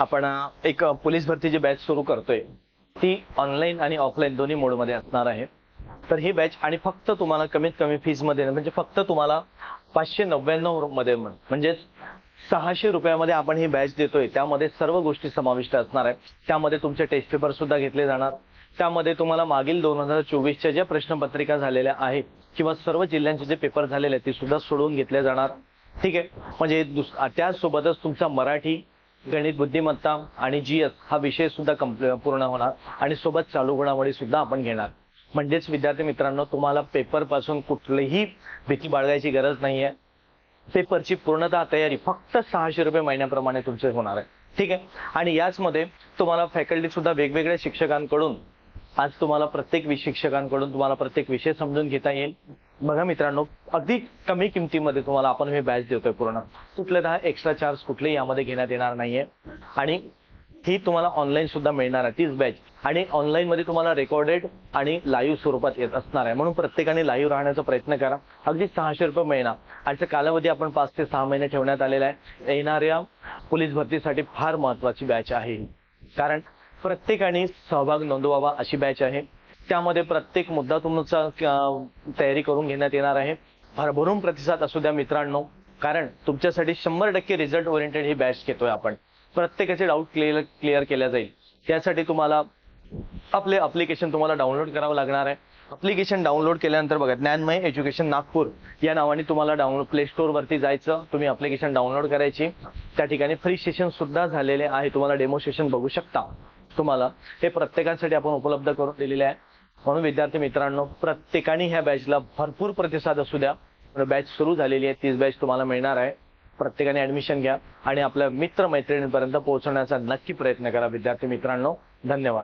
आपण एक पोलीस भरतीची बॅच सुरू करतोय। ती ऑनलाईन आणि ऑफलाईन दोन्ही मोडमध्ये असणार आहे। तर ही बॅच आणि फक्त तुम्हाला कमीत कमी फीस मध्ये म्हणजे फक्त तुम्हाला 599 मध्ये म्हणजे 600 रुपयामध्ये आपण ही बॅच देतोय। त्यामध्ये सर्व गोष्टी समाविष्ट असणार आहे। त्यामध्ये तुमचे टेस्ट पेपर सुद्धा घेतले जाणार। त्यामध्ये तुम्हाला मागील 2024 च्या ज्या प्रश्नपत्रिका झालेल्या आहेत किंवा सर्व जिल्ह्यांचे जे पेपर झालेले आहेत ते सुद्धा सोडवून घेतले जाणार। ठीक आहे, म्हणजे त्यासोबतच तुमचा मराठी, गणित, बुद्धिमत्ता आणि जीएस हा विषय सुद्धा पूर्ण होणार आणि सोबत चालू घडामोडी सुद्धा आपण घेणार। म्हणजेच विद्यार्थी मित्रांनो, तुम्हाला पेपर पासून कुठलीही भीती बाळगायची गरज नाहीये। पेपरची पूर्णतः तयारी फक्त 600 रुपये महिन्याप्रमाणे तुमचे होणार आहे। ठीक आहे, आणि याच मध्ये तुम्हाला फॅकल्टी सुद्धा वेगवेगळ्या शिक्षकांकडून आज तुम्हाला प्रत्येक शिक्षकांकडून तुम्हाला प्रत्येक विषय समजून घेता येईल। बघा मित्रांनो, अगदी कमी किमतीमध्ये तुम्हाला आपण हे बॅच देतोय। पूर्ण कुठलेही एक्स्ट्रा चार्ज कुठलेही यामध्ये घेण्यात येणार नाहीये आणि ही तुम्हाला ऑनलाईन सुद्धा मिळणार आहे तीच बॅच। आणि ऑनलाईन मध्ये तुम्हाला रेकॉर्डेड आणि लाईव्ह स्वरूपात येत असणार आहे, म्हणून प्रत्येकाने लाईव्ह राहण्याचा प्रयत्न करा। अगदी 600 रुपये महिना आणि कालावधी आपण 5 ते 6 महिने ठेवण्यात आलेला आहे। येणाऱ्या पोलीस भरतीसाठी फार महत्त्वाची बॅच आहे, कारण प्रत्येकाने सहभाग नोंदवावा अशी बॅच आहे। त्यामध्ये प्रत्येक मुद्दा तुमचा तयारी करून घेण्यात येणार आहे। भरभरून प्रतिसाद असू द्या मित्रांनो, कारण तुमच्यासाठी 100% रिझल्ट ओरिएंटेड ही बॅच घेतोय आपण। प्रत्येकाचे डाऊट क्लिअर केल्या जाईल। त्यासाठी तुम्हाला आपले ऍप्लिकेशन तुम्हाला डाउनलोड करावं लागणार आहे। ऍप्लिकेशन डाउनलोड केल्यानंतर बघा, ज्ञानमय एज्युकेशन नागपूर या नावाने तुम्हाला प्ले स्टोर वरती जायचं, तुम्ही ऍप्लिकेशन डाउनलोड करायची। त्या ठिकाणी फ्री सेशन सुद्धा झालेले आहे, तुम्हाला डेमो सेशन बघू शकता। तुम्हाला हे प्रत्येकासाठी आपण उपलब्ध करून दिलेले आहे। म्हणून विद्यार्थी मित्रांनो, प्रत्येकाने ह्या बॅचला भरपूर प्रतिसाद असू द्या। बॅच सुरू झालेली आहे, तीच बॅच तुम्हाला मिळणार आहे। प्रत्येकाने ऍडमिशन घ्या आणि आपल्या मित्र मैत्रिणींपर्यंत पोहोचवण्याचा नक्की प्रयत्न करा विद्यार्थी मित्रांनो। धन्यवाद।